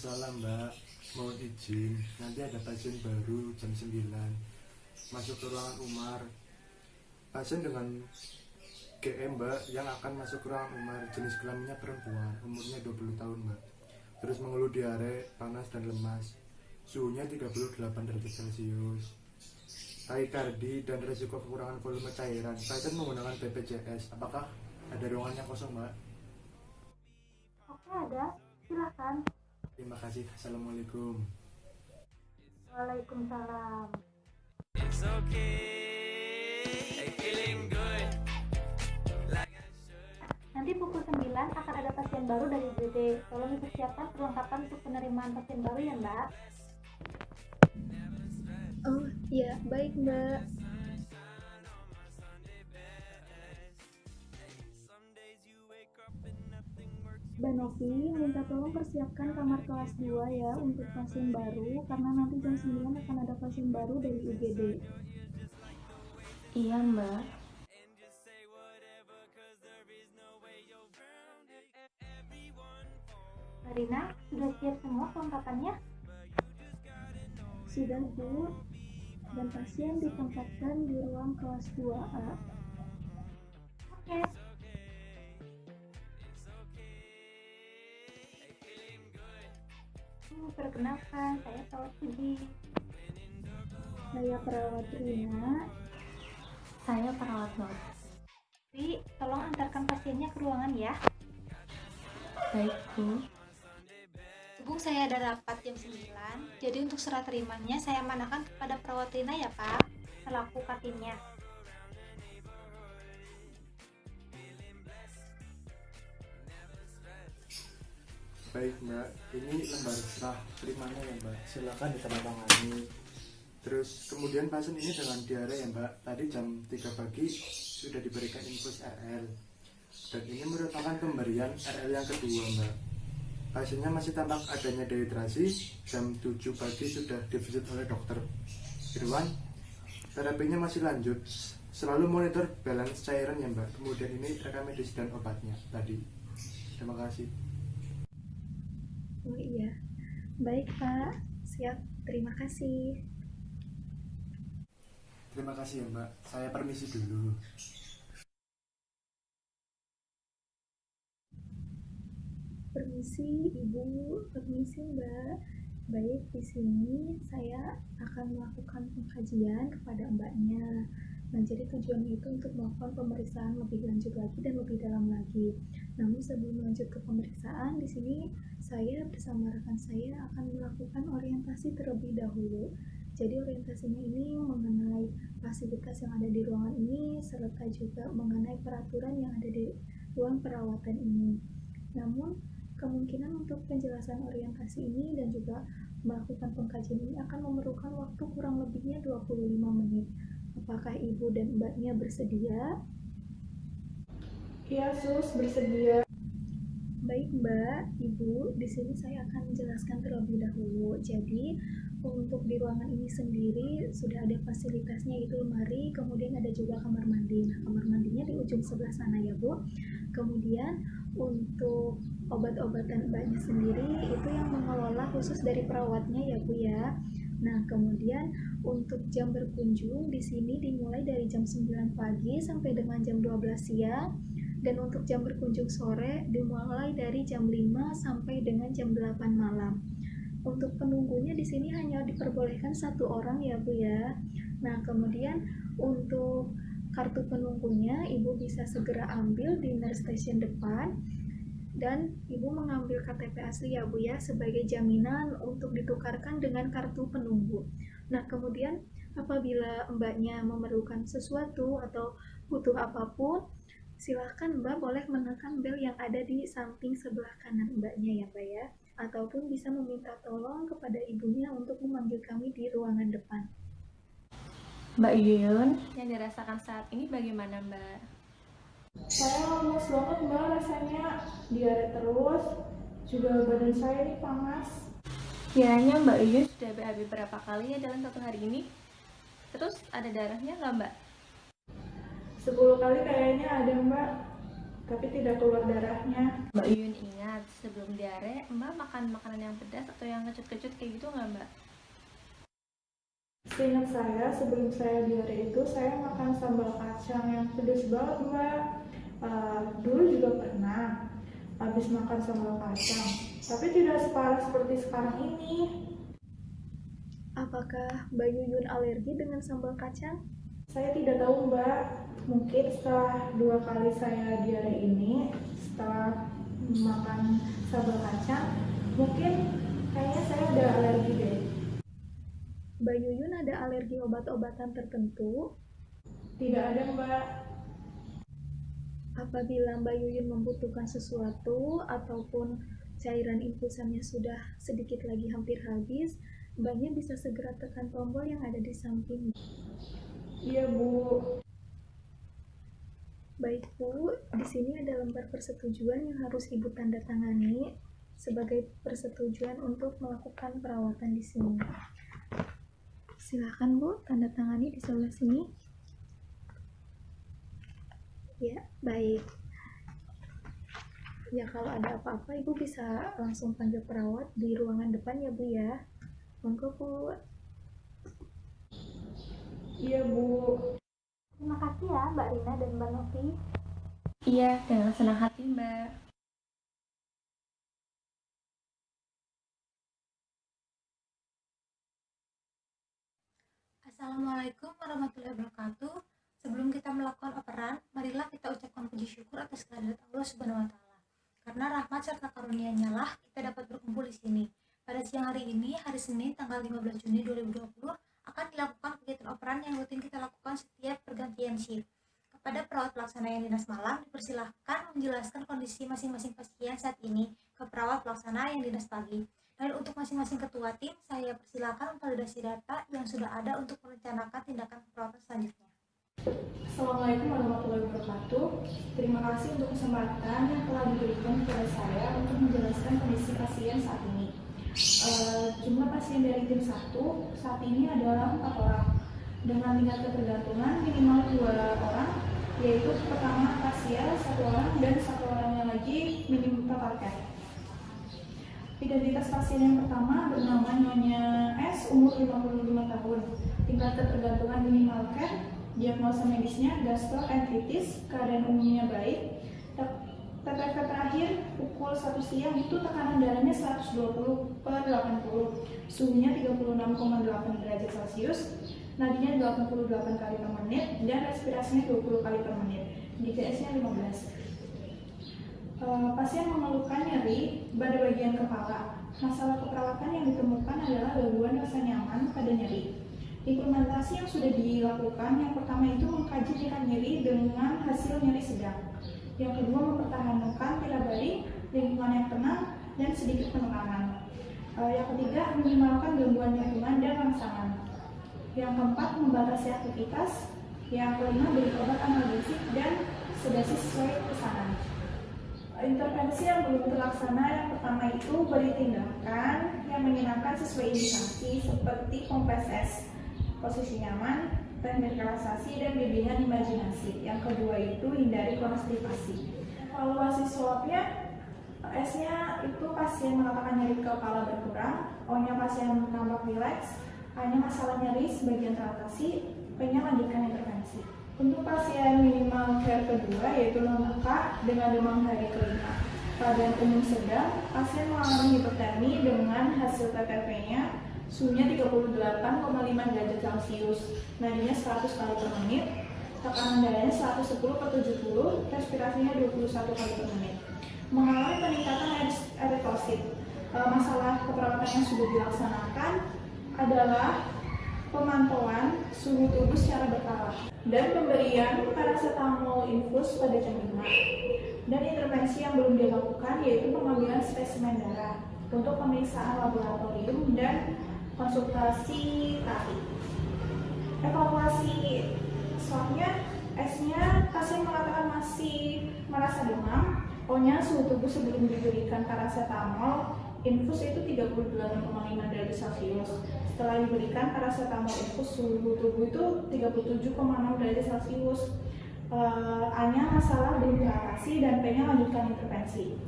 Waalaikumsalam Mbak, mohon izin, nanti ada pasien baru jam 9 masuk ke ruangan Umar. Pasien dengan GM Mbak yang akan masuk ke ruangan Umar, jenis kelaminnya perempuan, umurnya 20 tahun Mbak. Terus mengeluh diare, panas dan lemas, suhunya 38 derajat Celcius, tahikardi dan resiko kekurangan volume cairan. Pasien menggunakan BPJS. Apakah ada ruangan yang kosong Mbak? Oke, ada. Silakan. Terima kasih. Assalamualaikum. Waalaikumsalam. It's okay, I feeling good. Nanti pukul 9 akan ada pasien baru dari UGD. Tolong dipersiapkan perlengkapan untuk penerimaan pasien baru ya, Mbak. Oh iya, baik Mbak. Mbak Novi, minta tolong persiapkan kamar kelas 2 ya untuk pasien baru, karena nanti jam 9 akan ada pasien baru dari UGD. Iya Mbak. Marina, sudah siap semua perlengkapannya? Sudah Bu, dan pasien ditempatkan di ruang kelas 2A. Oke. Perkenalkan, saya perawat Sudi. Saya perawat Rina. Saya perawat Nur. Bi, tolong antarkan pasiennya ke ruangan ya. Baik Bu. Hubung saya ada rapat jam 9, jadi untuk serah terimanya saya manakan kepada perawat Rina ya Pak, selaku katinnya. Baik Mbak, ini lembar serah terimanya ya Mbak, silakan ditandatangani. Terus kemudian pasien ini dengan diare ya Mbak, tadi jam 3 pagi sudah diberikan infus RL, dan ini merupakan pemberian RL yang kedua Mbak. Pasiennya masih tampak adanya dehidrasi, jam 7 pagi sudah divisit oleh dokter Irwan. Terapinya masih lanjut, selalu monitor balance cairan ya Mbak. Kemudian ini rekam medis dan obatnya tadi. Terima kasih. Oh iya, baik Pak, siap, terima kasih. Terima kasih ya Mbak, saya permisi dulu. Permisi Ibu, permisi Mbak. Baik, di sini saya akan melakukan pengkajian kepada Mbaknya. Nah, jadi tujuannya itu untuk melakukan pemeriksaan lebih lanjut lagi dan lebih dalam lagi. Namun sebelum lanjut ke pemeriksaan, di sini saya bersama rekan saya akan melakukan orientasi terlebih dahulu. Jadi orientasinya ini mengenai fasilitas yang ada di ruangan ini, serta juga mengenai peraturan yang ada di ruang perawatan ini. Namun, kemungkinan untuk penjelasan orientasi ini dan juga melakukan pengkajian ini akan memerlukan waktu kurang lebihnya 25 menit. Apakah Ibu dan Mbaknya bersedia? Iya, Sus, bersedia. Baik Mbak, Ibu, di sini saya akan menjelaskan terlebih dahulu. Jadi, untuk di ruangan ini sendiri sudah ada fasilitasnya, yaitu lemari, kemudian ada juga kamar mandi. Nah, kamar mandinya di ujung sebelah sana ya Bu. Kemudian untuk obat-obatan Mbaknya sendiri itu yang mengelola khusus dari perawatnya ya Bu ya. Nah, kemudian untuk jam berkunjung di sini dimulai dari jam 9 pagi sampai dengan jam 12 siang. Dan untuk jam berkunjung sore dimulai dari jam 5 sampai dengan jam 8 malam. Untuk penunggunya di sini hanya diperbolehkan 1 orang ya Bu ya. Nah, kemudian untuk kartu penunggunya Ibu bisa segera ambil di nurse station depan, dan Ibu mengambil KTP asli ya Bu ya sebagai jaminan untuk ditukarkan dengan kartu penunggu. Nah, kemudian apabila Mbaknya memerlukan sesuatu atau butuh apapun, silakan Mbak boleh menekan bel yang ada di samping sebelah kanan Mbaknya ya Mbak ya, ataupun bisa meminta tolong kepada ibunya untuk memanggil kami di ruangan depan. Mbak Yuyun, yang dirasakan saat ini bagaimana Mbak? Saya lemes banget, Mbak, rasanya diare terus. Juga badan saya ini panas. Kiranya Mbak Yuyun sudah BAB berapa kali ya dalam 1 hari ini? Terus ada darahnya nggak Mbak? 10 kali kayaknya ada, Mbak. tapi tidak keluar darahnya. Mbak Yuyun ingat, sebelum diare, Mbak makan makanan yang pedas atau yang kecut-kecut kayak gitu nggak, Mbak? Seingat saya, sebelum saya diare itu, saya makan sambal kacang yang pedas banget, Mbak. Dulu juga pernah habis makan sambal kacang, tapi tidak separah seperti sekarang ini. Apakah Mbak Yuyun alergi dengan sambal kacang? Saya tidak tahu, Mbak. Mungkin setelah 2 kali saya diare ini, setelah makan sambal kacang, mungkin kayaknya saya ada alergi deh. Mbak Yuyun ada alergi obat-obatan tertentu? Tidak ada, Mbak. Apabila Mbak Yuyun membutuhkan sesuatu ataupun cairan infusannya sudah sedikit lagi hampir habis, Mbaknya bisa segera tekan tombol yang ada di samping. Iya, Bu. Baik, Bu, di sini ada lembar persetujuan yang harus Ibu tanda tangani sebagai persetujuan untuk melakukan perawatan di sini. Silakan, Bu, tanda tangani di sebelah sini. Ya, baik. Ya, kalau ada apa-apa, Ibu bisa langsung panggil perawat di ruangan depan ya, Bu ya. Monggo, Bu. Iya, Bu. Terima kasih ya Mbak Rina dan Mbak Novi. Iya, dengan senang hati, Mbak. Assalamualaikum warahmatullahi wabarakatuh. Sebelum kita melakukan operan, marilah kita ucapkan puji syukur atas kehadirat Allah Subhanahu wa taala. Karena rahmat serta karunia-Nya lah kita dapat berkumpul di sini. Pada siang hari ini, hari Senin tanggal 15 Juni 2020, akan dilakukan kegiatan operan yang rutin kita lakukan setiap pergantian shift. Kepada perawat pelaksana yang dinas malam, dipersilahkan menjelaskan kondisi masing-masing pasien saat ini ke perawat pelaksana yang dinas pagi. Dan untuk masing-masing ketua tim, saya persilakan memvalidasi data yang sudah ada untuk merencanakan tindakan perawatan selanjutnya. Assalamualaikum warahmatullahi wabarakatuh. Terima kasih untuk kesempatan yang telah diberikan kepada saya untuk menjelaskan kondisi pasien saat ini. Jumlah pasien dari tim 1 saat ini adalah 4 orang dengan tingkat ketergantungan minimal 2 orang, yaitu pertama pasien 1 orang dan 1 orangnya lagi minimum total care. Identitas pasien yang pertama bernama Nyonya S, umur 55 tahun, tingkat ketergantungan minimal care, diagnosa medisnya gastroenteritis, keadaan umumnya baik. TTP terakhir pukul 1 siang itu tekanan darahnya 120/80, suhunya 36,8 derajat Celcius, nadinya 88 kali per menit, dan respirasinya 20 kali per menit, DTS-nya 15. Pasien mengeluhkan nyeri pada bagian kepala. Masalah keperawatan yang ditemukan adalah gangguan rasa nyaman pada nyeri. Implementasi yang sudah dilakukan, yang pertama itu mengkaji tingkat nyeri dengan hasil nyeri sedang. Yang kedua, mempertahankan tirabari, lingkungan yang tenang, dan sedikit penekanan. Yang ketiga, meminimalkan gangguan lingkungan dan rangsangan. Yang keempat, membatasi aktivitas. Yang kelima, beri obat analgesik dan sedasi sesuai pesanan. Intervensi yang belum terlaksana, yang pertama itu beri tindakan yang menyenangkan sesuai indikasi seperti kompres S, posisi nyaman, teknik relaksasi, dan bimbingan imajinasi. Yang kedua itu hindari konstipasi. Evaluasi swabnya, S-nya itu pasien mengatakan nyeri kepala berkurang, O-nya pasien nampak rileks, A-nya masalah nyeri sebagian teratasi, P-nya lanjutkan intervensi. Untuk pasien minimal care kedua yaitu non-AK dengan demam hari kelima, keadaan umum sedang, pasien mengalami hipotermi dengan hasil TTP-nya suhunya 38,5 derajat Celcius, nadinya 100 kali per menit, tekanan darahnya 110/70, respirasinya 21 kali per menit. Mengalami peningkatan eritrosit. Masalah keperawatan yang sudah dilaksanakan adalah pemantauan suhu tubuh secara berkala dan pemberian paracetamol infus pada jam 5. Dan intervensi yang belum dilakukan yaitu pengambilan spesimen darah untuk pemeriksaan laboratorium dan konsultasi terapi. Evaluasi swabnya, S-nya pasien mengatakan masih merasa demam, O-nya suhu tubuh sebelum diberikan paracetamol infus itu 38,5 derajat Celcius. Setelah diberikan paracetamol infus, suhu tubuh itu 37,6 derajat Celcius. A-nya masalah belum teratasi dan B-nya lanjutkan intervensi.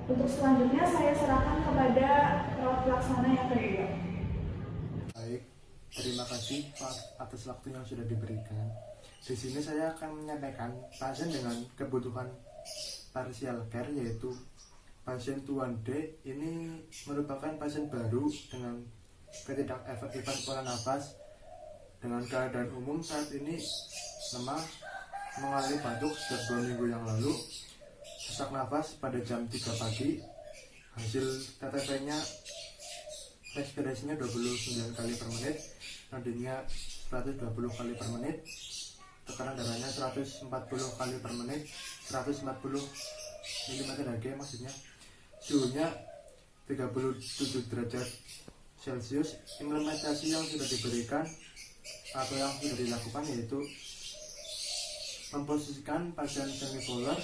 Untuk selanjutnya saya serahkan kepada perawat pelaksana yang kedua. Baik, terima kasih Pak atas waktu yang sudah diberikan. Di sini saya akan menyampaikan pasien dengan kebutuhan partial care, yaitu pasien Tuan D. Ini merupakan pasien baru dengan ketidakefektifan pola nafas. Dengan keadaan umum saat ini lemah, mengalami batuk sejak 2 minggu yang lalu, sesak nafas pada jam 3 pagi, hasil TTP-nya respirasinya 29 kali per menit, nadinya 120 kali per menit, tekanan darahnya 140 kali per menit, 140 mm maksudnya, suhunya 37 derajat Celcius. Implementasi yang sudah diberikan atau yang sudah dilakukan yaitu memposisikan pasien semipolar,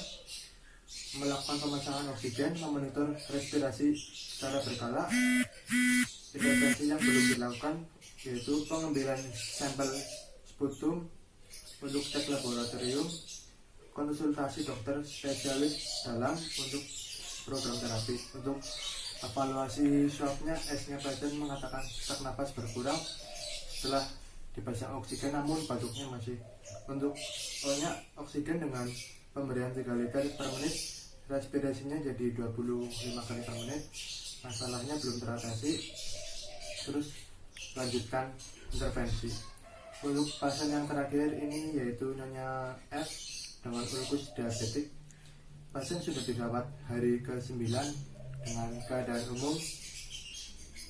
melakukan pemasangan oksigen, memonitor respirasi secara berkala. Intervensi yang belum dilakukan yaitu pengambilan sampel sputum untuk cek laboratorium, konsultasi dokter spesialis dalam untuk program terapi. Untuk evaluasi swabnya, S-nya pasien mengatakan sesak napas berkurang setelah dipasang oksigen, namun batuknya masih. Untuk O-nya oksigen dengan pemberian 3 liter per menit, respirasinya jadi 25 kali per menit, masalahnya belum teratasi, terus lanjutkan intervensi. Untuk pasien yang terakhir ini yaitu Nyonya F dengan ulkus diabetik. Pasien sudah dirawat hari ke-9 dengan keadaan umum.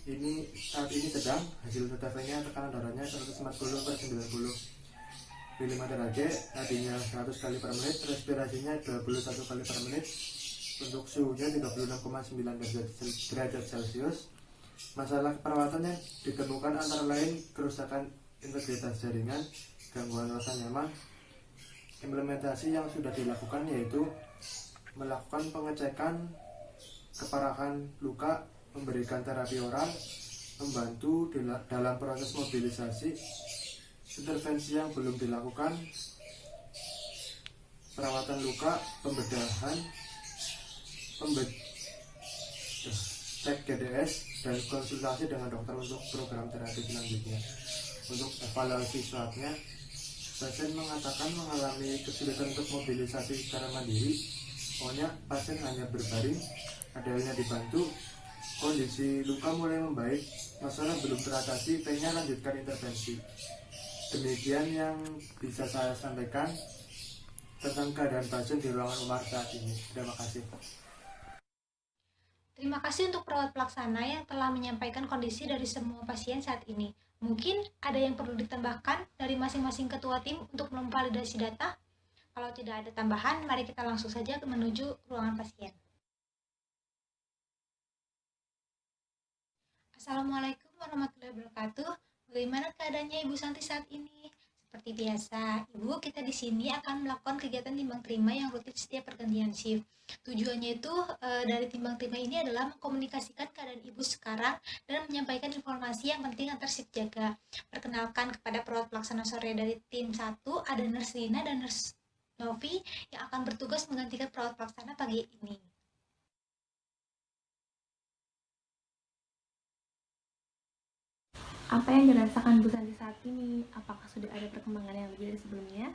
Ini saat ini sedang, hasil TTP-nya tekanan darahnya 140/90 mm/Hg, nadinya 100 kali per menit, respirasinya 21 kali per menit. Untuk suhunya 36,9 derajat Celcius. Masalah perawatannya ditemukan antara lain kerusakan integritas jaringan, gangguan rasa nyaman. Implementasi yang sudah dilakukan yaitu melakukan pengecekan keparahan luka, memberikan terapi oral, membantu dalam proses mobilisasi. Intervensi yang belum dilakukan, perawatan luka, pembedahan, cek GDS, dan konsultasi dengan dokter untuk program terapi selanjutnya. Untuk evaluasi swabnya, pasien mengatakan mengalami kesulitan untuk mobilisasi secara mandiri. Pokoknya pasien hanya berbaring, adanya dibantu. Kondisi luka mulai membaik, masalah belum teratasi, pengen lanjutkan intervensi. Demikian yang bisa saya sampaikan tentang keadaan pasien di ruangan Umar saat ini. Terima kasih. Terima kasih untuk perawat pelaksana yang telah menyampaikan kondisi dari semua pasien saat ini. Mungkin ada yang perlu ditambahkan dari masing-masing ketua tim untuk memvalidasi data. Kalau tidak ada tambahan, mari kita langsung saja menuju ruangan pasien. Assalamualaikum warahmatullahi wabarakatuh. Bagaimana keadaannya Ibu Santi saat ini? Seperti biasa, Ibu, kita di sini akan melakukan kegiatan timbang terima yang rutin setiap pergantian shift. Tujuannya itu dari timbang terima ini adalah mengkomunikasikan keadaan Ibu sekarang dan menyampaikan informasi yang penting antar shift jaga. Perkenalkan kepada perawat pelaksana sore dari tim 1, ada Nurse Rina dan Nurse Novi yang akan bertugas menggantikan perawat pelaksana pagi ini. Apa yang dirasakan Bu Santi saat ini? Apakah sudah ada perkembangan yang lebih dari sebelumnya?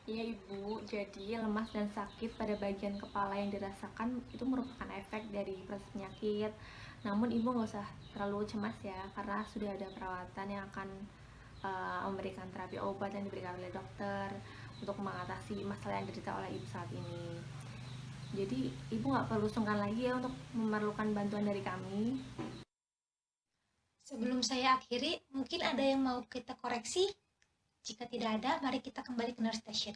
Iya Ibu, jadi lemas dan sakit pada bagian kepala yang dirasakan itu merupakan efek dari proses penyakit. Namun Ibu nggak usah terlalu cemas ya, karena sudah ada perawatan yang akan memberikan terapi obat yang diberikan oleh dokter untuk mengatasi masalah yang diderita oleh Ibu saat ini. Jadi Ibu nggak perlu sungkan lagi ya untuk memerlukan bantuan dari kami. Sebelum saya akhiri, mungkin ada yang mau kita koreksi? Jika tidak ada, mari kita kembali ke nurse station.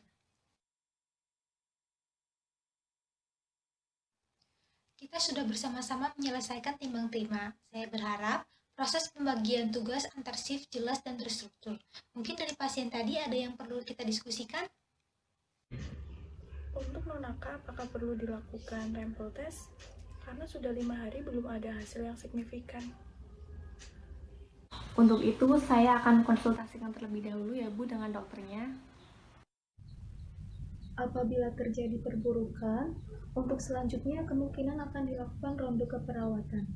Kita sudah bersama-sama menyelesaikan timbang terima. Saya berharap proses pembagian tugas antar shift jelas dan terstruktur. Mungkin dari pasien tadi ada yang perlu kita diskusikan? Untuk Nonaka, apakah perlu dilakukan rempel test? Karena sudah 5 hari belum ada hasil yang signifikan. Untuk itu saya akan konsultasikan terlebih dahulu ya Bu dengan dokternya. Apabila terjadi perburukan, untuk selanjutnya kemungkinan akan dilakukan ronde keperawatan.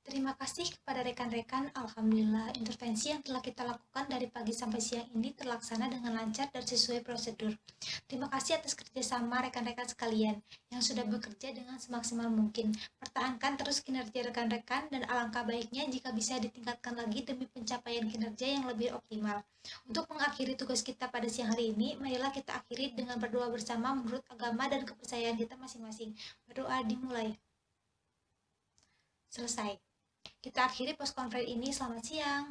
Terima kasih kepada rekan-rekan. Alhamdulillah, intervensi yang telah kita lakukan dari pagi sampai siang ini terlaksana dengan lancar dan sesuai prosedur. Terima kasih atas kerjasama rekan-rekan sekalian yang sudah bekerja dengan semaksimal mungkin. Pertahankan terus kinerja rekan-rekan dan alangkah baiknya jika bisa ditingkatkan lagi demi pencapaian kinerja yang lebih optimal. Untuk mengakhiri tugas kita pada siang hari ini, marilah kita akhiri dengan berdoa bersama menurut agama dan kepercayaan kita masing-masing. Berdoa dimulai. Selesai. Kita akhiri post konferensi ini. Selamat siang.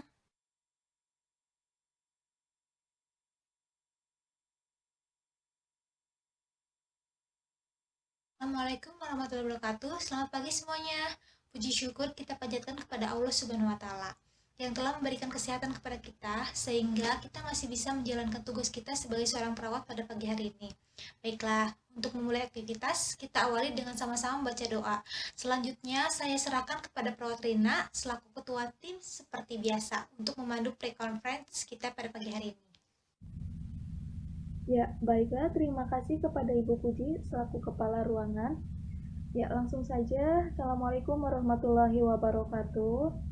Assalamualaikum warahmatullahi wabarakatuh. Selamat pagi semuanya. Puji syukur kita panjatkan kepada Allah Subhanahu wa Ta'ala yang telah memberikan kesehatan kepada kita sehingga kita masih bisa menjalankan tugas kita sebagai seorang perawat pada pagi hari ini. Baiklah, untuk memulai aktivitas, kita awali dengan sama-sama membaca doa. Selanjutnya, saya serahkan kepada perawat Rina selaku ketua tim seperti biasa untuk memandu pre-conference kita pada pagi hari ini. Ya, baiklah, terima kasih kepada Ibu Puji selaku kepala ruangan. Ya, langsung saja. Assalamualaikum warahmatullahi wabarakatuh.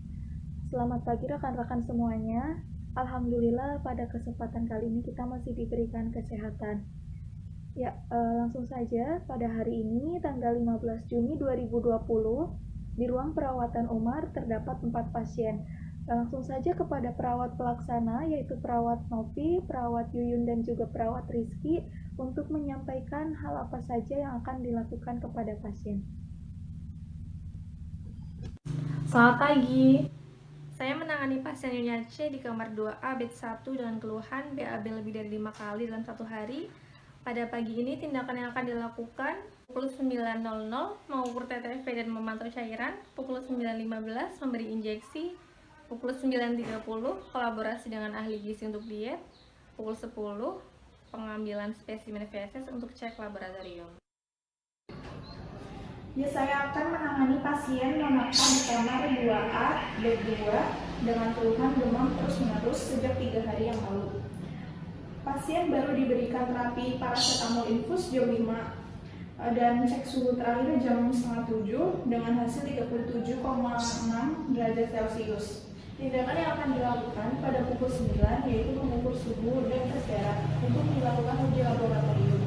Selamat pagi rekan-rekan semuanya. Alhamdulillah pada kesempatan kali ini kita masih diberikan kesehatan. Ya, langsung saja pada hari ini tanggal 15 Juni 2020 di ruang perawatan Umar terdapat 4 pasien. Langsung saja kepada perawat pelaksana yaitu perawat Novi, perawat Yuyun dan juga perawat Rizky untuk menyampaikan hal apa saja yang akan dilakukan kepada pasien. Selamat pagi. Saya menangani pasien Yunya C di kamar 2A bed 1 dengan keluhan BAB lebih dari 5 kali dalam 1 hari. Pada pagi ini tindakan yang akan dilakukan pukul 9.00 mengukur TTV dan memantau cairan, pukul 9.15 memberi injeksi, pukul 9.30 kolaborasi dengan ahli gizi untuk diet, pukul 10 pengambilan spesimen feses untuk cek laboratorium. Ya, saya akan menangani pasien yang makan di kamar 2A, bed 2 dengan keluhan demam terus-menerus sejak 3 hari yang lalu. Pasien baru diberikan terapi paracetamol infus jam 5 dan cek suhu terakhir jam 6:30 dengan hasil 37,6 derajat Celcius. Tindakan yang akan dilakukan pada pukul 9 yaitu mengukur suhu dan tes darah untuk dilakukan uji laboratorium.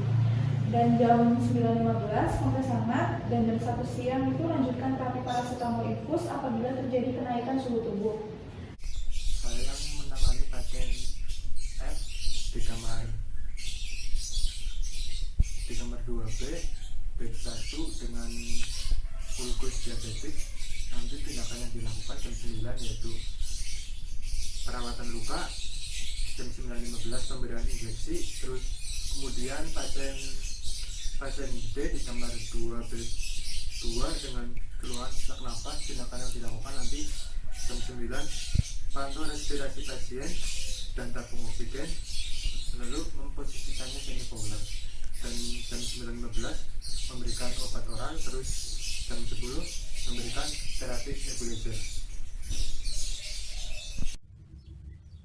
Dan jam 9.15 kompres hangat dan jam 1 siang itu lanjutkan terapi paracetamol infus apabila terjadi kenaikan suhu tubuh. Saya menangani pasien F di kamar 2B bed 1 dengan ulkus diabetik. Nanti tindakan yang dilakukan jam 9 yaitu perawatan luka, jam 9.15 pemberian injeksi, terus kemudian pasien D di kamar 2 bed 2 dengan keluhan sesak nafas. Tindakan yang dilakukan nanti jam 9 pantau respirasi pasien dan tabung oksigen, lalu memposisikannya semipolar, dan jam 9.15 memberikan obat oral, terus jam 10 memberikan terapi nebulizer.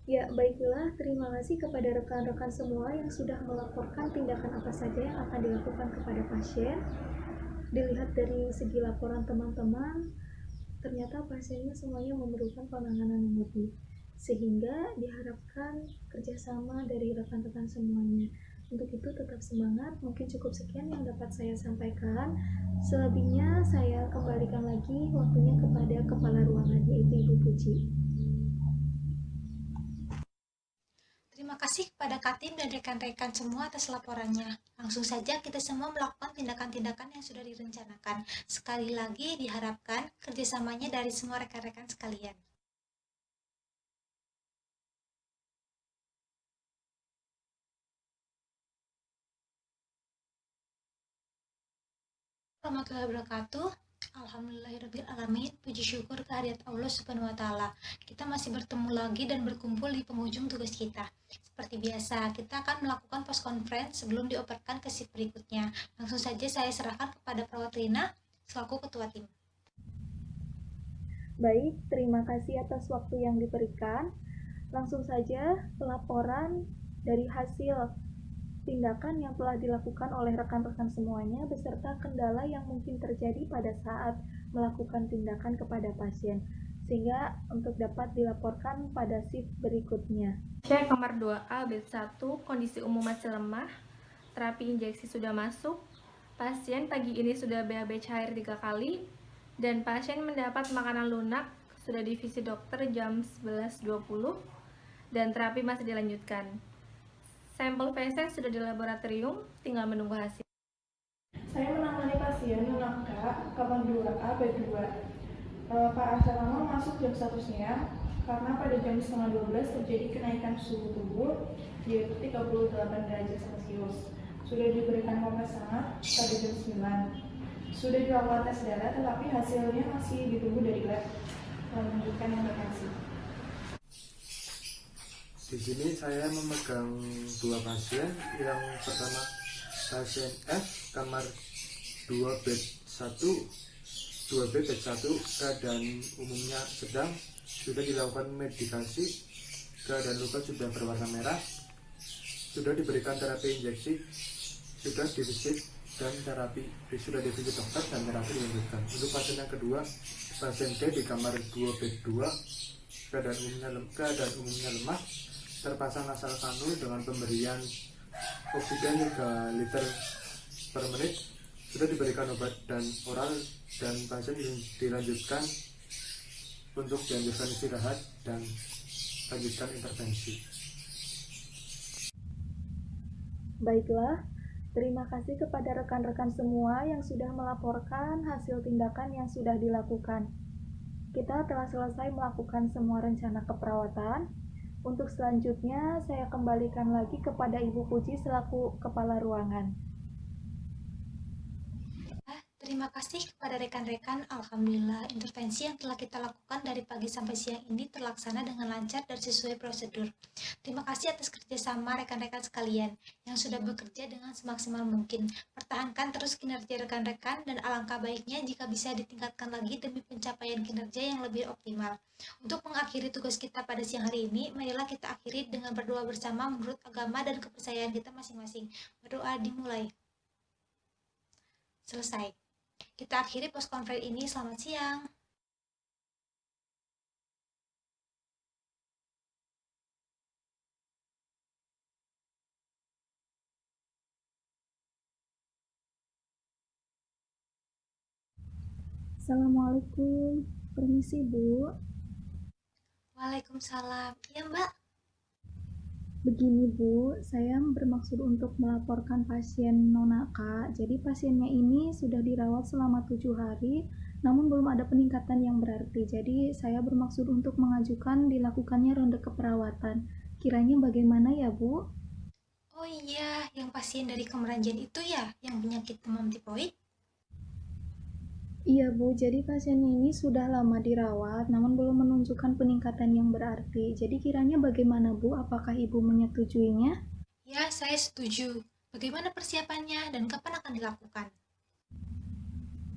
Ya, baiklah, terima kasih kepada rekan-rekan semua yang sudah melaporkan tindakan apa saja yang akan dilakukan kepada pasien. Dilihat dari segi laporan teman-teman, ternyata pasiennya semuanya memerlukan penanganan yang lebih. Sehingga diharapkan kerjasama dari rekan-rekan semuanya. Untuk itu tetap semangat, mungkin cukup sekian yang dapat saya sampaikan. Selebihnya saya kembalikan lagi waktunya kepada kepala ruangan yaitu Ibu Puji. Terima kasih kepada Katim dan rekan-rekan semua atas laporannya. Langsung saja kita semua melakukan tindakan-tindakan yang sudah direncanakan. Sekali lagi diharapkan kerjasamanya dari semua rekan-rekan sekalian. Warahmatullahi wabarakatuh. Alhamdulillahirrabbilalamin. Puji syukur kehadirat Allah Subhanahu wa Ta'ala. Kita masih bertemu lagi dan berkumpul di penghujung tugas kita. Seperti biasa, kita akan melakukan post conference sebelum dioperkan ke shift berikutnya. Langsung saja saya serahkan kepada perawat Rina selaku ketua tim. Baik, terima kasih atas waktu yang diberikan. Langsung saja pelaporan dari hasil tindakan yang telah dilakukan oleh rekan-rekan semuanya beserta kendala yang mungkin terjadi pada saat melakukan tindakan kepada pasien, sehingga untuk dapat dilaporkan pada shift berikutnya. Pasien kamar 2A bed 1, kondisi umum masih lemah, terapi injeksi sudah masuk, pasien pagi ini sudah BAB cair 3 kali, dan pasien mendapat makanan lunak, sudah divisi dokter jam 11.20, dan terapi masih dilanjutkan. Sampel feses sudah di laboratorium, tinggal menunggu hasil. Saya menangani pasien Nona K, kamar 2A, bed 2. Pak Asrama masuk jam 1 siang karena pada jam setengah 12 terjadi kenaikan suhu tubuh yaitu 38 derajat Celcius. Sudah diberikan kompres hangat pada jam 9. Sudah dilakukan tes darah tetapi hasilnya masih ditunggu dari lab. Lanjutkan yang terkasih. Di sini saya memegang dua pasien. Yang pertama pasien F, kamar 2 bed 1, 2B bed 1, keadaan umumnya sedang, sudah dilakukan medikasi, keadaan luka sudah berwarna merah, sudah diberikan terapi injeksi, sudah divisit dan terapi sudah divisit dokter dan terapi dilanjutkan. Untuk pasien yang kedua, pasien D di kamar 2 bed 2, keadaan umumnya lemah, terpasang nasal kanul dengan pemberian oksigen 3 liter per menit, sudah diberikan obat dan oral, dan pasien dilanjutkan untuk dianjurkan istirahat dan lanjutkan intervensi. Baiklah, terima kasih kepada rekan-rekan semua yang sudah melaporkan hasil tindakan yang sudah dilakukan. Kita telah selesai melakukan semua rencana keperawatan. Untuk selanjutnya, saya kembalikan lagi kepada Ibu Puji selaku Kepala Ruangan. Terima kasih kepada rekan-rekan. Alhamdulillah, intervensi yang telah kita lakukan dari pagi sampai siang ini terlaksana dengan lancar dan sesuai prosedur. Terima kasih atas kerjasama rekan-rekan sekalian yang sudah bekerja dengan semaksimal mungkin. Pertahankan terus kinerja rekan-rekan dan alangkah baiknya jika bisa ditingkatkan lagi demi pencapaian kinerja yang lebih optimal. Untuk mengakhiri tugas kita pada siang hari ini, marilah kita akhiri dengan berdoa bersama menurut agama dan kepercayaan kita masing-masing. Berdoa dimulai. Selesai. Kita akhiri post konferensi ini. Selamat siang. Assalamualaikum, permisi Bu. Waalaikumsalam. Ya Mbak. Begini Bu, saya bermaksud untuk melaporkan pasien Nona K. Jadi pasiennya ini sudah dirawat selama 7 hari, namun belum ada peningkatan yang berarti. Jadi saya bermaksud untuk mengajukan dilakukannya ronde keperawatan. Kiranya bagaimana ya Bu? Oh iya, yang pasien dari Kemeranjan itu ya, yang penyakit demam tipoid? Iya Bu, jadi pasiennya ini sudah lama dirawat, namun belum menunjukkan peningkatan yang berarti. Jadi kiranya bagaimana Bu? Apakah Ibu menyetujuinya? Ya, saya setuju. Bagaimana persiapannya dan kapan akan dilakukan?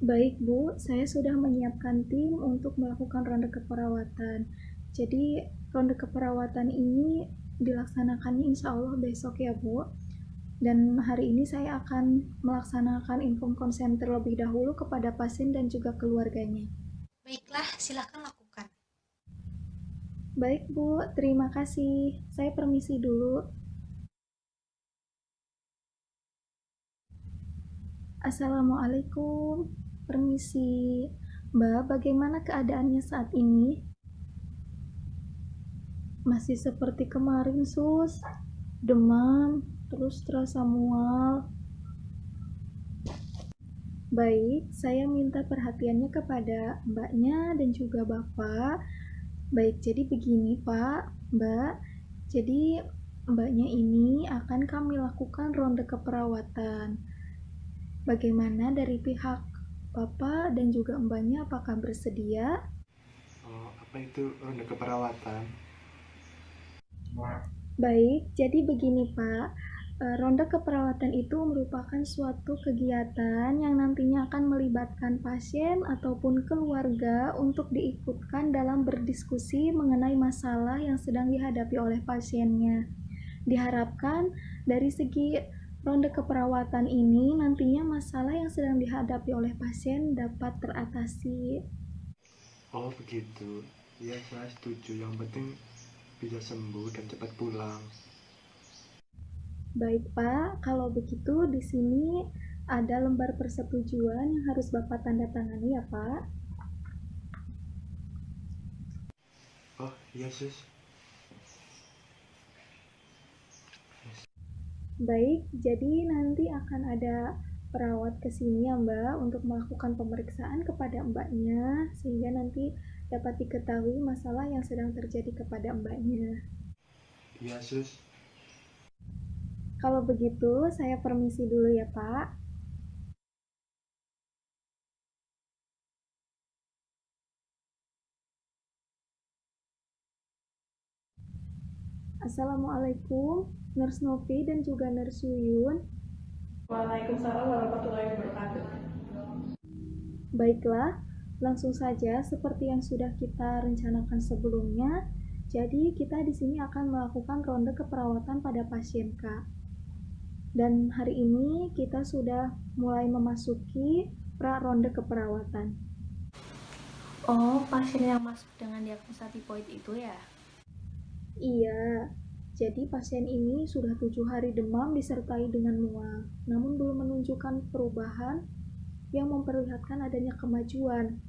Baik Bu, saya sudah menyiapkan tim untuk melakukan ronde keperawatan. Jadi ronde keperawatan ini dilaksanakannya insya Allah besok ya Bu. Dan hari ini saya akan melaksanakan inform konsen terlebih dahulu kepada pasien dan juga keluarganya. Baiklah, silakan lakukan. Baik Bu, terima kasih. Saya permisi dulu. Assalamualaikum, permisi. Mbak, bagaimana keadaannya saat ini? Masih seperti kemarin, Sus. Demam, terus terasa mual. Baik, saya minta perhatiannya kepada mbaknya dan juga bapak. Baik, jadi begini Pak, Mbak. Jadi mbaknya ini akan kami lakukan ronde keperawatan. Bagaimana dari pihak bapak dan juga mbaknya, apakah bersedia? Oh, apa itu ronde keperawatan? Baik, jadi begini Pak, Ronde keperawatan itu merupakan suatu kegiatan yang nantinya akan melibatkan pasien ataupun keluarga untuk diikutkan dalam berdiskusi mengenai masalah yang sedang dihadapi oleh pasiennya. Diharapkan dari segi ronde keperawatan ini nantinya masalah yang sedang dihadapi oleh pasien dapat teratasi. Oh begitu. Ya saya setuju. Yang penting bisa sembuh dan cepat pulang. Baik Pak, kalau begitu di sini ada lembar persetujuan yang harus Bapak tanda tangani ya Pak. Oh iya sus. Baik, jadi nanti akan ada perawat ke sini ya Mbak untuk melakukan pemeriksaan kepada Mbaknya sehingga nanti dapat diketahui masalah yang sedang terjadi kepada Mbaknya. Iya sus. Kalau begitu, saya permisi dulu ya Pak. Assalamualaikum, Nurse Novi dan juga Nurse Yuyun. Waalaikumsalam warahmatullahi wabarakatuh. Baiklah, langsung saja seperti yang sudah kita rencanakan sebelumnya. Jadi kita di sini akan melakukan ronde keperawatan pada pasien K. Dan hari ini kita sudah mulai memasuki pra-ronde keperawatan. Oh, pasien yang masuk dengan diagnosa tipoid itu ya? Iya, jadi pasien ini sudah 7 hari demam disertai dengan mual, namun belum menunjukkan perubahan yang memperlihatkan adanya kemajuan.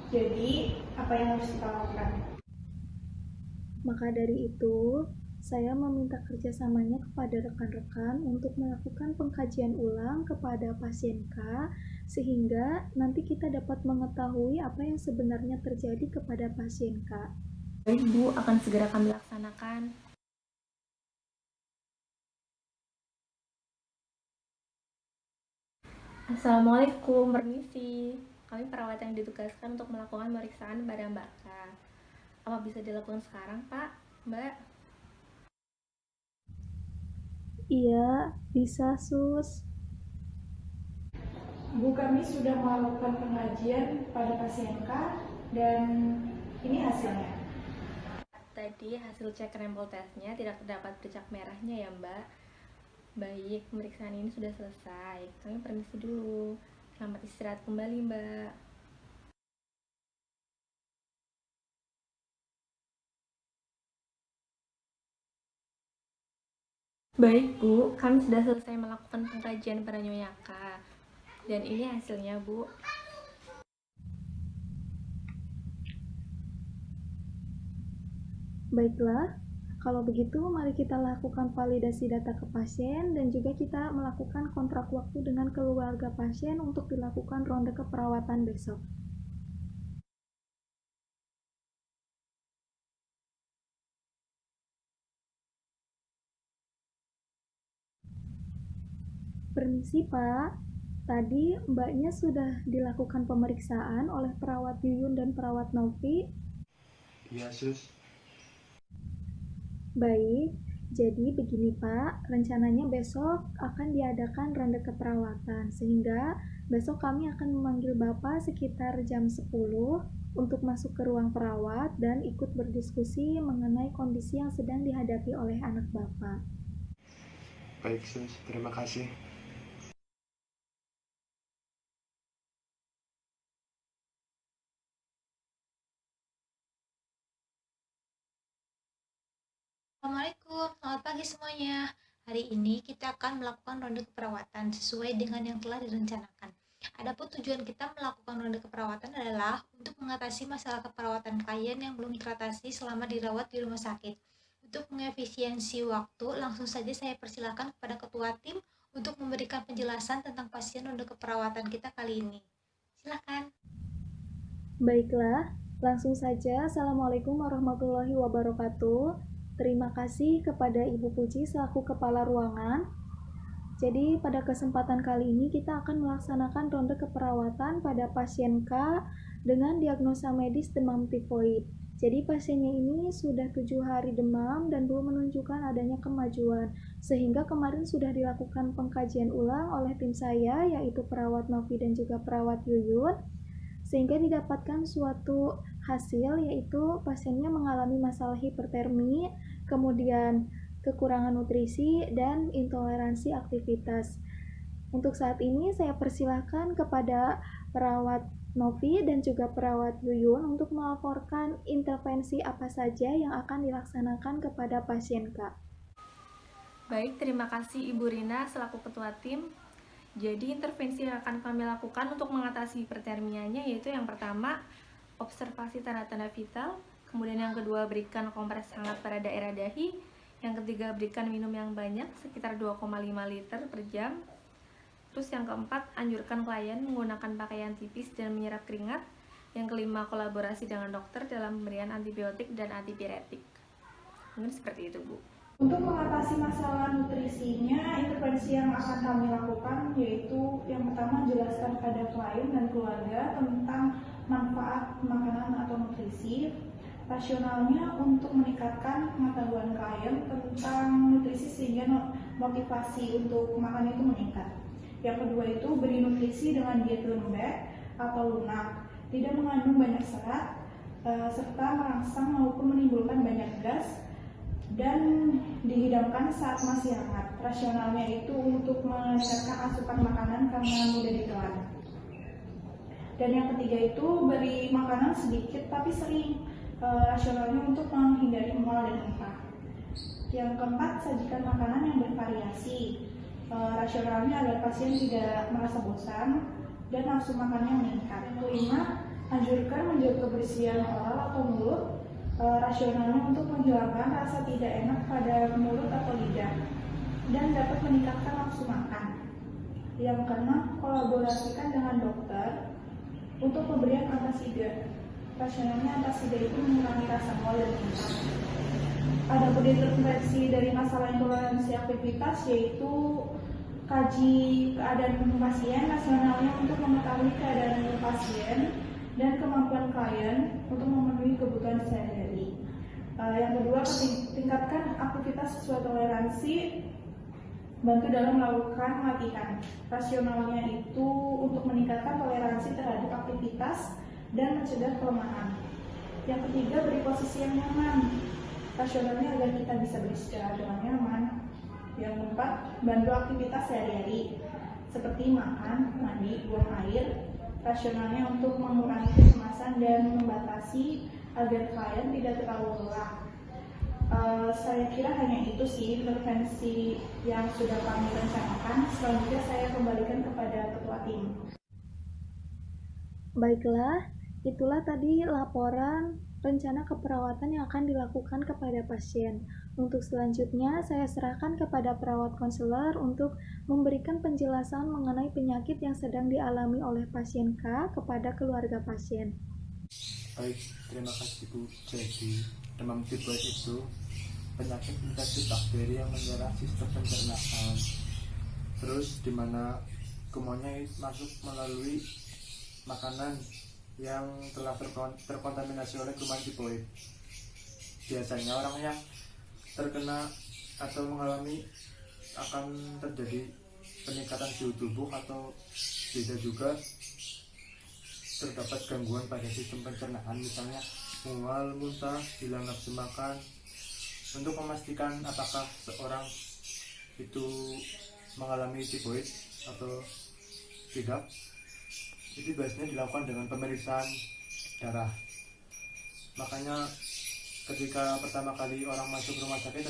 Jadi, apa yang harus kita lakukan? Maka dari itu, saya meminta kerjasamanya kepada rekan-rekan untuk melakukan pengkajian ulang kepada pasien K, sehingga nanti kita dapat mengetahui apa yang sebenarnya terjadi kepada pasien K. Baik Bu, akan segera kami laksanakan. Assalamualaikum, permisi. Kami perawat yang ditugaskan untuk melakukan pemeriksaan pada Mbak K. Apa bisa dilakukan sekarang, Pak, Mbak? Iya, bisa Sus. Bu, kami sudah melakukan pengajian pada pasien K dan ini hasilnya. Tadi hasil cek rempel tesnya tidak terdapat bercak merahnya ya Mbak. Baik, pemeriksaan ini sudah selesai. Kami permisi dulu. Selamat istirahat kembali Mbak. Baik Bu, kami sudah selesai melakukan pengkajian pada Nyonya K. Dan ini hasilnya Bu. Baiklah, kalau begitu mari kita lakukan validasi data ke pasien dan juga kita melakukan kontrak waktu dengan keluarga pasien untuk dilakukan ronde keperawatan besok. Permisi Pak, tadi Mbaknya sudah dilakukan pemeriksaan oleh perawat Yuyun dan perawat Novi. Iya sus. Baik, jadi begini Pak, rencananya besok akan diadakan ronde keperawatan, sehingga besok kami akan memanggil Bapak sekitar jam 10 untuk masuk ke ruang perawat dan ikut berdiskusi mengenai kondisi yang sedang dihadapi oleh anak Bapak. Baik sus, terima kasih. Assalamualaikum, selamat pagi semuanya. Hari ini kita akan melakukan ronde keperawatan sesuai dengan yang telah direncanakan. Adapun tujuan kita melakukan ronde keperawatan adalah untuk mengatasi masalah keperawatan klien yang belum teratasi selama dirawat di rumah sakit. Untuk mengefisiensi waktu, langsung saja saya persilakan kepada ketua tim untuk memberikan penjelasan tentang pasien ronde keperawatan kita kali ini. Silakan. Baiklah, langsung saja. Assalamualaikum warahmatullahi wabarakatuh. Terima kasih kepada Ibu Puji selaku Kepala Ruangan. Jadi pada kesempatan kali ini kita akan melaksanakan ronde keperawatan pada pasien K dengan diagnosa medis demam tifoid. Jadi pasiennya ini sudah 7 hari demam dan belum menunjukkan adanya kemajuan, sehingga kemarin sudah dilakukan pengkajian ulang oleh tim saya, yaitu perawat Novi dan juga perawat Yuyun, sehingga didapatkan suatu hasil, yaitu pasiennya mengalami masalah hipertermi, kemudian kekurangan nutrisi, dan intoleransi aktivitas. Untuk saat ini saya persilahkan kepada perawat Novi dan juga perawat Yuyun untuk melaporkan intervensi apa saja yang akan dilaksanakan kepada pasien Kak. Baik, terima kasih Ibu Rina selaku ketua tim. Jadi intervensi yang akan kami lakukan untuk mengatasi hipertermianya yaitu yang pertama, observasi tanda-tanda vital, kemudian yang kedua berikan kompres hangat pada daerah dahi, yang ketiga berikan minum yang banyak sekitar 2,5 liter per jam. Terus yang keempat, anjurkan klien menggunakan pakaian tipis dan menyerap keringat. Yang kelima, kolaborasi dengan dokter dalam pemberian antibiotik dan antipiretik. Mungkin seperti itu, Bu. Untuk mengatasi masalah nutrisinya, intervensi yang akan kami lakukan yaitu yang pertama jelaskan pada klien dan keluarga tentang manfaat makanan atau nutrisi. Rasionalnya untuk meningkatkan pengetahuan klien tentang nutrisi sehingga motivasi untuk makan itu meningkat. Yang kedua itu beri nutrisi dengan diet lembek atau lunak, tidak mengandung banyak serat, serta merangsang maupun menimbulkan banyak gas, dan dihidangkan saat masih hangat. Rasionalnya itu untuk meningkatkan asupan makanan karena mudah ditelan. Dan yang ketiga itu beri makanan sedikit tapi sering. Rasionalnya untuk menghindari mual dan muntah. Yang keempat, sajikan makanan yang bervariasi. Rasionalnya agar pasien tidak merasa bosan dan nafsu makannya meningkat. Yang kelima, anjurkan menjaga kebersihan oral atau mulut. Rasionalnya untuk menghilangkan rasa tidak enak pada mulut atau lidah dan dapat meningkatkan nafsu makan. Yang keenam, kolaborasikan dengan dokter untuk pemberian antasida. Rasionalnya antasida itu mengurangi rasa mual dan muntah. Ada intervensi dari masalah intoleransi aktivitas yaitu kaji keadaan pasien. Rasionalnya untuk mengetahui keadaan pasien dan kemampuan klien untuk memenuhi kebutuhan sehari-hari. Yang kedua, tingkatkan aktivitas sesuai toleransi, bantu dalam melakukan latihan. Rasionalnya itu untuk meningkatkan toleransi terhadap aktivitas dan mencegah kelemahan. Yang ketiga, beri posisi yang nyaman. Rasionalnya agar kita bisa beristirahat dengan nyaman. Yang keempat, bantu aktivitas sehari-hari seperti makan, mandi, buang air. Rasionalnya untuk mengurangi kecemasan dan membatasi agar klien tidak terlalu lelah. Saya kira hanya itu sih intervensi yang sudah kami rencanakan. Selanjutnya saya kembalikan kepada ketua tim. Baiklah, itulah tadi laporan rencana keperawatan yang akan dilakukan kepada pasien. Untuk selanjutnya, saya serahkan kepada perawat konselor untuk memberikan penjelasan mengenai penyakit yang sedang dialami oleh pasien K kepada keluarga pasien. Baik, terima kasih Bu. Jadi, demam tifoid itu penyakit infeksi bakteri yang menyerang sistem pencernaan. Terus di mana kumonnya masuk melalui makanan yang telah terkontaminasi oleh kuman tifoid. Biasanya orang yang terkena atau mengalami akan terjadi peningkatan suhu tubuh atau bisa juga terdapat gangguan pada sistem pencernaan, misalnya mual, muntah, hilang nafsu makan. Untuk memastikan apakah seorang itu mengalami tifoid atau tidak, itu biasanya dilakukan dengan pemeriksaan darah. Makanya ketika pertama kali orang masuk rumah sakit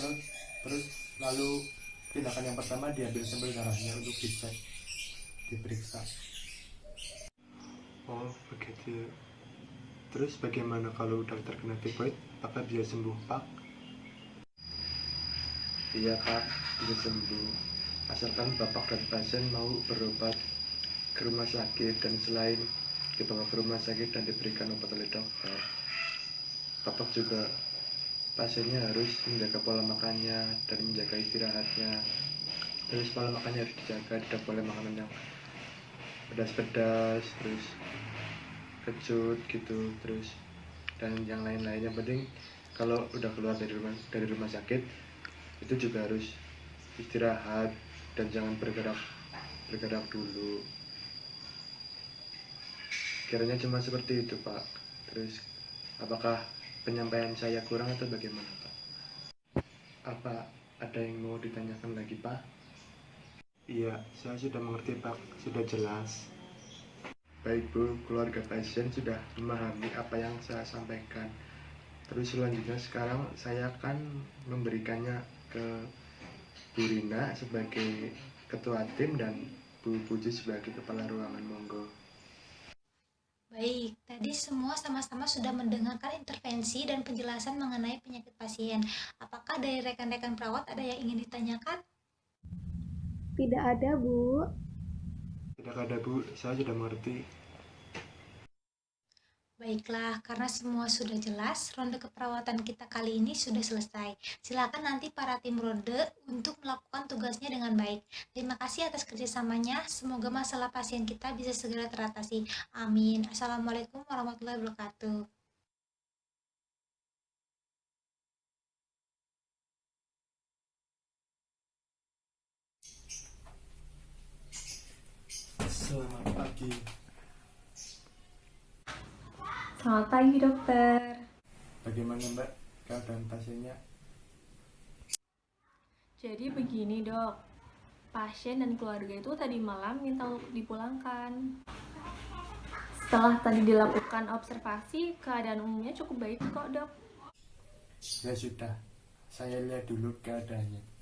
terus lalu tindakan yang pertama diambil sampel darahnya untuk dicek, diperiksa. Oh begitu. Terus bagaimana kalau udah terkena tifoid? Apakah bisa sembuh, Pak? Iya Kak, bisa sembuh. Asalkan Bapak dan pasien mau berobat ke rumah sakit dan selain dibawa ke rumah sakit dan diberikan obat oleh dokter, Bapak juga pasiennya harus menjaga pola makannya dan menjaga istirahatnya. Terus pola makannya harus dijaga, tidak boleh makanan yang pedas-pedas, terus kecut gitu, terus dan yang lain-lain. Yang penting kalau udah keluar dari rumah sakit itu juga harus istirahat dan jangan bergerak dulu. Kiranya cuma seperti itu, Pak. Terus apakah penyampaian saya kurang atau bagaimana, Pak? Apa ada yang mau ditanyakan lagi, Pak? Iya, saya sudah mengerti Pak, sudah jelas. Baik Bu, keluarga pasien sudah memahami apa yang saya sampaikan. Terus selanjutnya sekarang saya akan memberikannya ke Bu Rina sebagai ketua tim dan Bu Puji sebagai kepala ruangan. Monggo. Baik, tadi semua sama-sama sudah mendengarkan intervensi dan penjelasan mengenai penyakit pasien. Apakah dari rekan-rekan perawat ada yang ingin ditanyakan? Tidak ada, Bu. Tidak ada Bu, saya sudah mengerti. Baiklah, karena semua sudah jelas, ronde keperawatan kita kali ini sudah selesai. Silakan nanti para tim ronde untuk melakukan tugasnya dengan baik. Terima kasih atas kerjasamanya. Semoga masalah pasien kita bisa segera teratasi. Amin. Assalamualaikum warahmatullahi wabarakatuh. Selamat pagi. Selamat pagi dokter. Bagaimana Mbak keadaan pasiennya? Jadi begini dok, pasien dan keluarga itu tadi malam minta untuk dipulangkan. Setelah tadi dilakukan observasi, keadaan umumnya cukup baik kok dok. Ya sudah, saya lihat dulu keadaannya.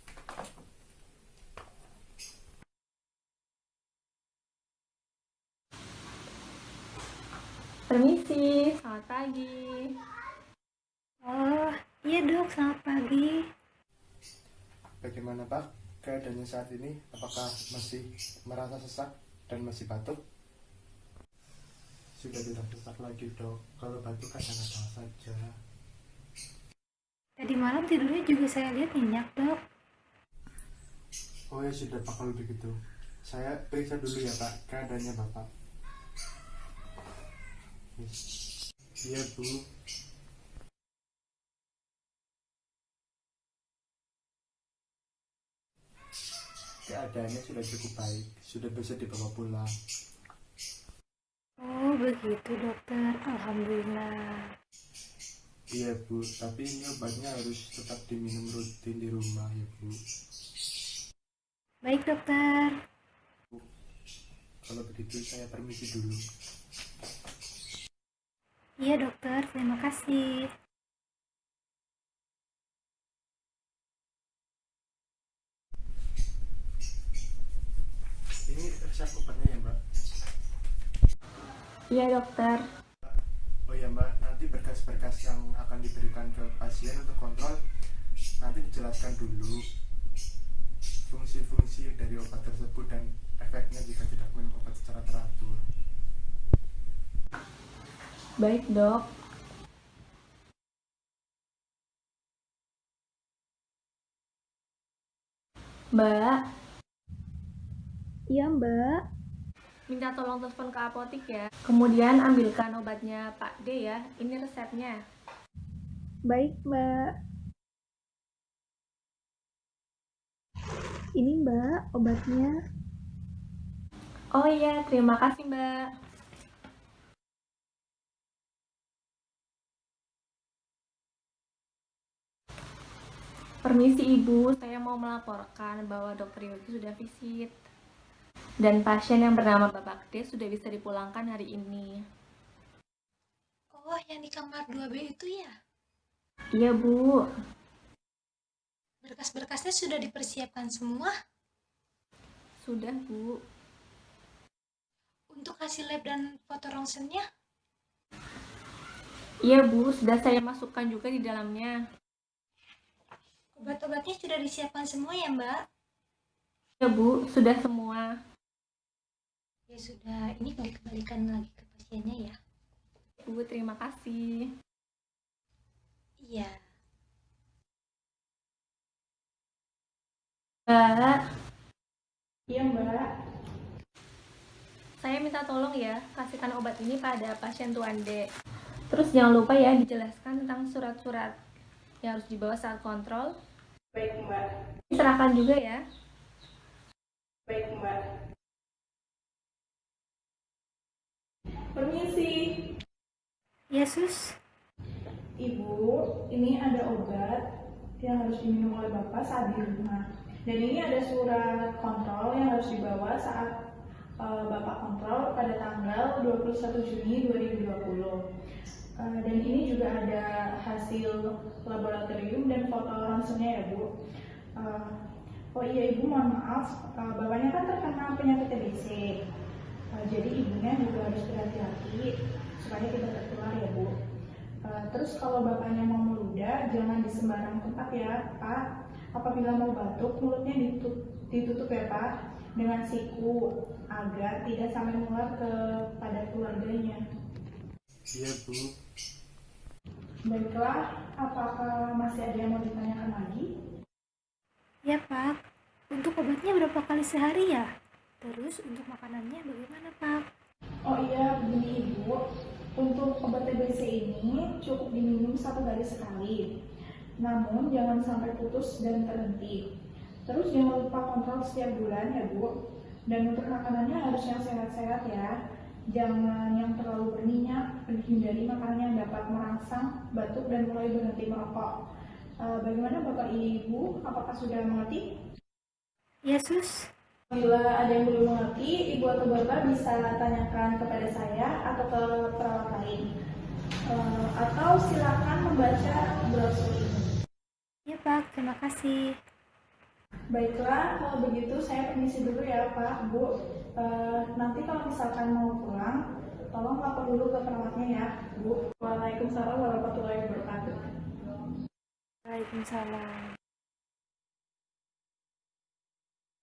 Permisi, selamat pagi. Oh, iya dok, selamat pagi. Bagaimana Pak keadaannya saat ini? Apakah masih merasa sesak dan masih batuk? Sudah tidak sesak lagi Dok. Kalau batuk kadang-kadang saja. Tadi malam tidurnya juga saya lihat nyenyak, dok. Oh ya sudah Pak, kalau begitu saya periksa dulu ya Pak keadaannya Bapak. Iya Bu. Keadaannya sudah cukup baik, sudah bisa dibawa pulang. Oh, begitu dokter. Alhamdulillah. Iya Bu, tapi ini obatnya harus tetap diminum rutin di rumah ya Bu. Baik dokter. Kalau begitu saya permisi dulu. Iya dokter, terima kasih. Ini resep obatnya ya Mbak? Iya dokter. Oh ya Mbak, nanti berkas-berkas yang akan diberikan ke pasien untuk kontrol nanti dijelaskan dulu fungsi-fungsi dari obat tersebut dan efeknya jika tidak minum obat secara teratur. Baik dok. Mbak, Iya mbak. minta tolong telepon ke apotik ya. Kemudian ambilkan obatnya Pak D ya. Ini resepnya. Baik mbak. Ini mbak obatnya. Oh iya, terima kasih Mbak. Permisi Ibu, saya mau melaporkan bahwa Dokter Yogi sudah visit. Dan pasien yang bernama Bapak D sudah bisa dipulangkan hari ini. Oh, yang di kamar 2B itu ya? Iya Bu. Berkas-berkasnya sudah dipersiapkan semua? Sudah Bu. Untuk hasil lab dan foto ronsennya? Iya Bu, sudah saya masukkan juga di dalamnya. Obat-obatnya sudah disiapkan semua ya Mbak? Iya Bu, sudah semua. Ya sudah, ini dikembalikan lagi ke pasiennya ya. Bu, terima kasih. Iya. Iya mbak. Saya saya minta tolong ya, kasihkan obat ini pada pasien Tuande. Terus jangan lupa ya dijelaskan tentang surat-surat yang harus dibawa saat kontrol. Baik, Mbak. Serahkan juga ya. Baik, Mbak. Permisi. Yesus, Ibu, ini ada obat yang harus diminum oleh Bapak saat di rumah. Dan ini ada surat kontrol yang harus dibawa saat Bapak kontrol pada tanggal 21 Juni 2020. Dan ini juga ada hasil laboratorium dan foto ronsennya ya, Bu. Oh iya, Ibu, mohon maaf, Bapaknya kan terkena penyakit TBC. Jadi ibunya juga harus berhati-hati supaya tidak tertular ya, Bu. Terus kalau Bapaknya mau meludah, jangan di sembarang tempat ya, Pak. Apabila mau batuk, mulutnya ditutup ya, Pak, dengan siku agar tidak sampai menular kepada keluarganya. Iya, Bu. Baiklah, apakah masih ada yang mau ditanyakan lagi? ya Pak, untuk obatnya berapa kali sehari ya? Terus untuk makanannya bagaimana Pak? Oh iya, begini Ibu, untuk obat TBC ini cukup diminum 1 hari sekali. Namun jangan sampai putus dan terhenti. Terus jangan lupa kontrol setiap bulan ya Bu. Dan untuk makanannya harus yang sehat-sehat ya. Jangan yang terlalu berminyak, hindari makanan yang dapat merangsang batuk dan mulai berhenti merokok. Bagaimana Bapak Ibu, apakah sudah mengerti? Yesus, Bila ada yang belum mengerti, Ibu atau Bapak bisa tanyakan kepada saya atau ke perawat lain. Atau silakan membaca brosur ini. ya Pak, terima kasih. Baiklah, kalau begitu saya permisi dulu ya Pak, Bu. Nanti kalau misalkan mau pulang, tolong lapor dulu ke perawatnya ya, Bu. Waalaikumsalam warahmatullahi wabarakatuh. Waalaikumsalam.